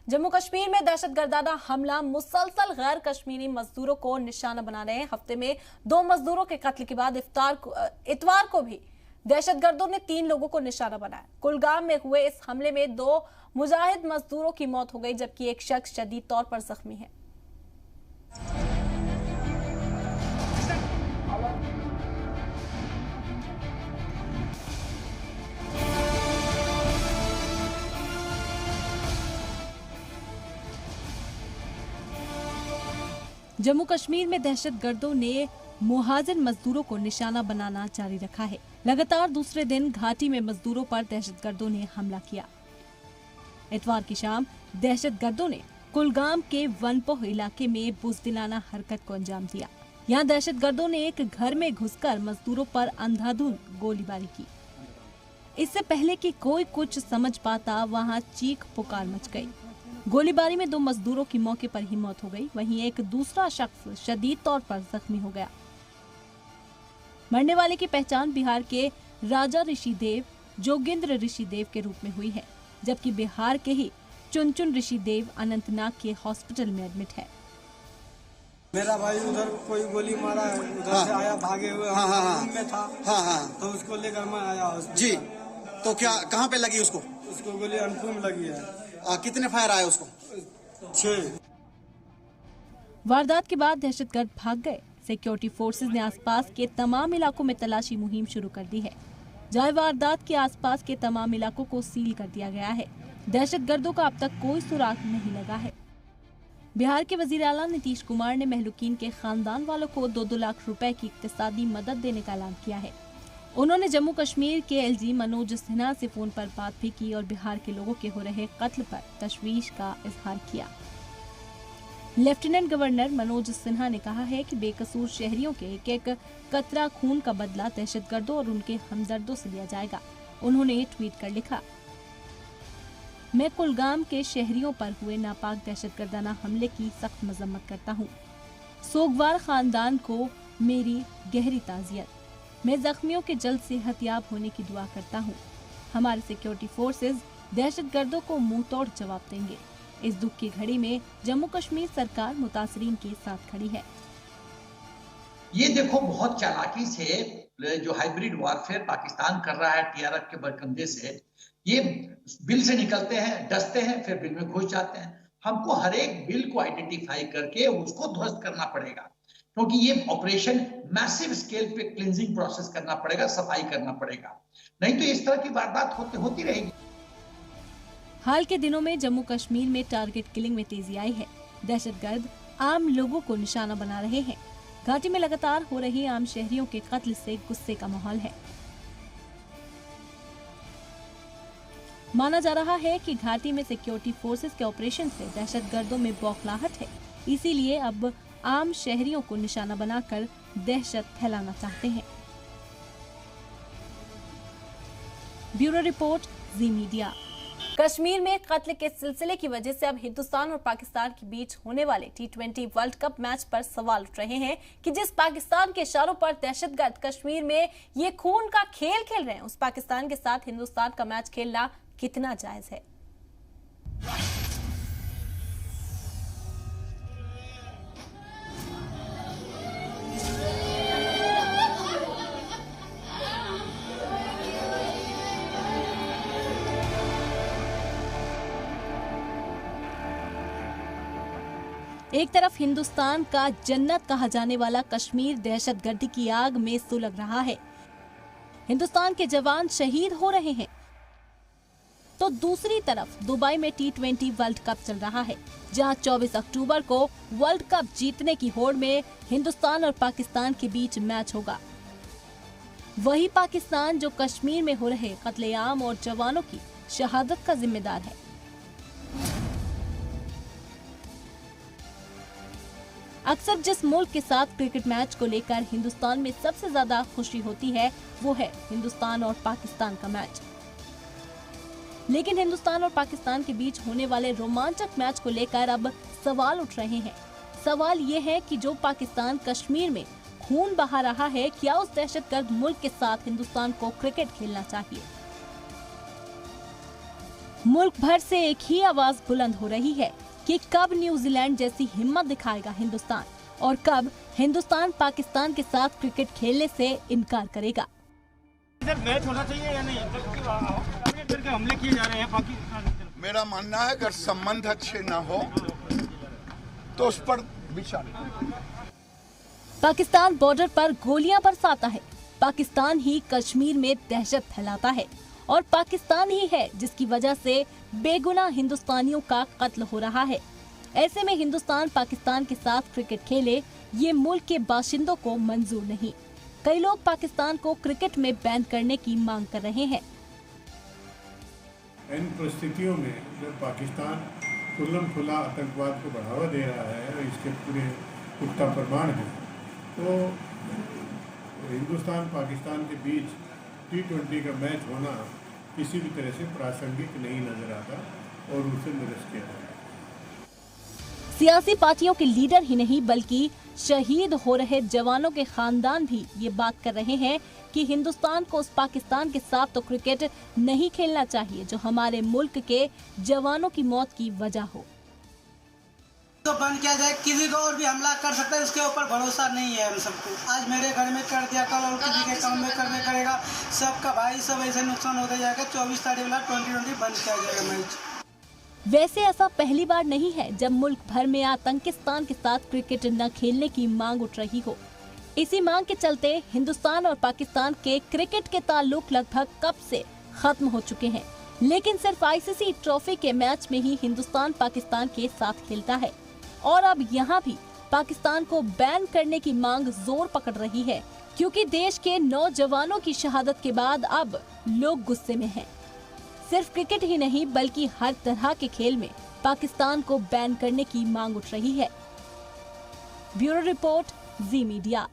जम्मू कश्मीर में दहशतगर्दाना हमला मुसलसल गैर कश्मीरी मजदूरों को निशाना बना रहे हैं। हफ्ते में 2 मजदूरों के कत्ल के बाद इतवार को भी दहशतगर्दों ने 3 लोगों को निशाना बनाया। कुलगाम में हुए इस हमले में 2 मुजाहिद मजदूरों की मौत हो गई, जबकि एक शख्स शदीद तौर पर जख्मी है। जम्मू कश्मीर में दहशतगर्दों ने मुहाजिर मजदूरों को निशाना बनाना जारी रखा है। लगातार दूसरे दिन घाटी में मजदूरों पर दहशतगर्दों ने हमला किया। इतवार की शाम दहशतगर्दों ने कुलगाम के वनपोह इलाके में बुज़दिलाना हरकत को अंजाम दिया। यहाँ दहशतगर्दों ने एक घर में घुसकर मजदूरों पर अंधाधुंध गोलीबारी की। इससे पहले कि कोई कुछ समझ पाता, वहाँ चीख पुकार मच गई। गोलीबारी में 2 मजदूरों की मौके पर ही मौत हो गई, वहीं एक दूसरा शख्स शदीद तौर पर जख्मी हो गया। मरने वाले की पहचान बिहार के राजा ऋषिदेव जोगेंद्र ऋषिदेव के रूप में हुई है, जबकि बिहार के ही चुनचुन ऋषिदेव अनंतनाग के हॉस्पिटल में एडमिट है। मेरा भाई उधर कोई गोली मारा है, उधर से आया भागे हुए, में था। तो उसको लेकर मैं आया जी। तो क्या कहाँ पे लगी उसको? उसको गोली अनफू में लगी है। कितने फायर आए उसको? 6। वारदात के बाद दहशतगर्द भाग गए। सिक्योरिटी फोर्सेज ने आसपास के तमाम इलाकों में तलाशी मुहिम शुरू कर दी है, जहां वारदात के आसपास के तमाम इलाकों को सील कर दिया गया है। दहशतगर्दों का अब तक कोई सुराग नहीं लगा है। बिहार के वजीर आला नीतीश कुमार ने महलूकीन के खानदान वालों को 2-2 लाख रुपए की इक्तिसादी मदद देने का ऐलान किया है। उन्होंने जम्मू कश्मीर के एलजी मनोज सिन्हा से फोन पर बात भी की और बिहार के लोगों के हो रहे कत्ल पर तशवीश का इजहार किया। लेफ्टिनेंट गवर्नर मनोज सिन्हा ने कहा है कि बेकसूर शहरियों के एक कतरा खून का बदला दहशतगर्दों और उनके हमदर्दों से लिया जाएगा। उन्होंने ट्वीट कर लिखा, मैं कुलगाम के शहरियों पर हुए नापाक दहशतगर्दाना हमले की सख्त मजम्मत करता हूँ। सोगवार खानदान को मेरी गहरी ताज़ियत। मैं जख्मियों के जल्द सेहतयाब होने की दुआ करता हूँ। हमारे सिक्योरिटी फोर्सेज दहशतगर्दों को मुंह तोड़ जवाब देंगे। इस दुख की घड़ी में जम्मू कश्मीर सरकार मुतासरीन के साथ खड़ी है। ये देखो, बहुत चालाकी से जो हाइब्रिड वॉरफेयर पाकिस्तान कर रहा है टीआरएफ के बरकंदे से, ये बिल से निकलते हैं, डसते हैं, फिर बिल में घुस जाते हैं। हमको हर एक बिल को आइडेंटिफाई करके उसको ध्वस्त करना पड़ेगा, क्योंकि ये ऑपरेशन मैसिव स्केल पे क्लींजिंग प्रोसेस करना पड़ेगा, सफाई करना पड़ेगा, नहीं तो इस तरह की वारदात होती रहेगी। हाल के दिनों में जम्मू कश्मीर में टारगेट किलिंग में तेजी आई है। दहशतगर्द आम लोगों को निशाना बना रहे हैं। घाटी में लगातार हो रही आम शहरियों के कत्ल से गुस्से का माहौल है। माना जा रहा है कि घाटी में सिक्योरिटी फोर्सेस के ऑपरेशन से दहशतगर्दों में बौखलाहट है, इसीलिए अब आम शहरियों को निशाना बनाकर दहशत फैलाना चाहते हैं। ब्यूरो रिपोर्ट, जी मीडिया। कश्मीर में कत्ल के सिलसिले की वजह से अब हिंदुस्तान और पाकिस्तान के बीच होने वाले T20 वर्ल्ड कप मैच पर सवाल उठ रहे हैं कि जिस पाकिस्तान के इशारों पर दहशतगर्द कश्मीर में ये खून का खेल खेल रहे हैं, उस पाकिस्तान के साथ हिंदुस्तान का मैच खेलना कितना जायज है। एक तरफ हिंदुस्तान का जन्नत कहा जाने वाला कश्मीर दहशतगर्दी की आग में सुलग रहा है, हिंदुस्तान के जवान शहीद हो रहे हैं, तो दूसरी तरफ दुबई में T20 वर्ल्ड कप चल रहा है, जहां 24 अक्टूबर को वर्ल्ड कप जीतने की होड़ में हिंदुस्तान और पाकिस्तान के बीच मैच होगा। वही पाकिस्तान जो कश्मीर में हो रहे कत्लेआम और जवानों की शहादत का जिम्मेदार है। अक्सर जिस मुल्क के साथ क्रिकेट मैच को लेकर हिंदुस्तान में सबसे ज्यादा खुशी होती है, वो है हिंदुस्तान और पाकिस्तान का मैच। लेकिन हिंदुस्तान और पाकिस्तान के बीच होने वाले रोमांचक मैच को लेकर अब सवाल उठ रहे हैं। सवाल ये है कि जो पाकिस्तान कश्मीर में खून बहा रहा है, क्या उस दहशतगर्द मुल्क के साथ हिंदुस्तान को क्रिकेट खेलना चाहिए? मुल्क भर से एक ही आवाज बुलंद हो रही है कि कब न्यूजीलैंड जैसी हिम्मत दिखाएगा हिंदुस्तान और कब हिंदुस्तान पाकिस्तान के साथ क्रिकेट खेलने से इनकार करेगा। इधर मैच होना चाहिए या नहीं? करके हमले किए जा रहे हैं पाकिस्तान। मेरा मानना है अगर संबंध अच्छे ना हो तो उस पर विचार। पाकिस्तान बॉर्डर पर गोलियां बरसाता है, पाकिस्तान ही कश्मीर में दहशत फैलाता है और पाकिस्तान ही है जिसकी वजह से बेगुनाह हिंदुस्तानियों का कत्ल हो रहा है। ऐसे में हिंदुस्तान पाकिस्तान के साथ क्रिकेट खेले ये मुल्क के बाशिंदों को मंजूर नहीं। कई लोग पाकिस्तान को क्रिकेट में बैन करने की मांग कर रहे हैं। इन परिस्थितियों में जब पाकिस्तान खुल्लम खुला आतंकवाद को बढ़ावा दे रहा है और इसके पूरे पुख्ता प्रमाण हैं, तो हिंदुस्तान पाकिस्तान के बीच T20 का मैच होना किसी भी तरह से प्रासंगिक नहीं नजर आता और उसे निरस्त किया जाए। सियासी पार्टियों के लीडर ही नहीं बल्कि शहीद हो रहे जवानों के खानदान भी ये बात कर रहे हैं कि हिंदुस्तान को उस पाकिस्तान के साथ तो क्रिकेट नहीं खेलना चाहिए जो हमारे मुल्क के जवानों की मौत की वजह हो। तो बंद किया जाए, किसी को और भी हमला कर सकता है, उसके ऊपर भरोसा नहीं है हम सबको। आज मेरे घर में कर दिया, कल और किसी के काम में करने करेगा, सबका भाई सब ऐसे नुकसान होता जाएगा। 24 तारीख वाला 2020 बंद किया जाएगा मैच। वैसे ऐसा पहली बार नहीं है जब मुल्क भर में आतंकिस्तान के साथ क्रिकेट न खेलने की मांग उठ रही हो। इसी मांग के चलते हिंदुस्तान और पाकिस्तान के क्रिकेट के ताल्लुक लगभग कब से खत्म हो चुके हैं, लेकिन सिर्फ ICC ट्रॉफी के मैच में ही हिंदुस्तान पाकिस्तान के साथ खेलता है और अब यहाँ भी पाकिस्तान को बैन करने की मांग जोर पकड़ रही है क्योंकि देश के 9 जवानों की शहादत के बाद अब लोग गुस्से में हैं। सिर्फ क्रिकेट ही नहीं बल्कि हर तरह के खेल में पाकिस्तान को बैन करने की मांग उठ रही है। ब्यूरो रिपोर्ट, जी मीडिया।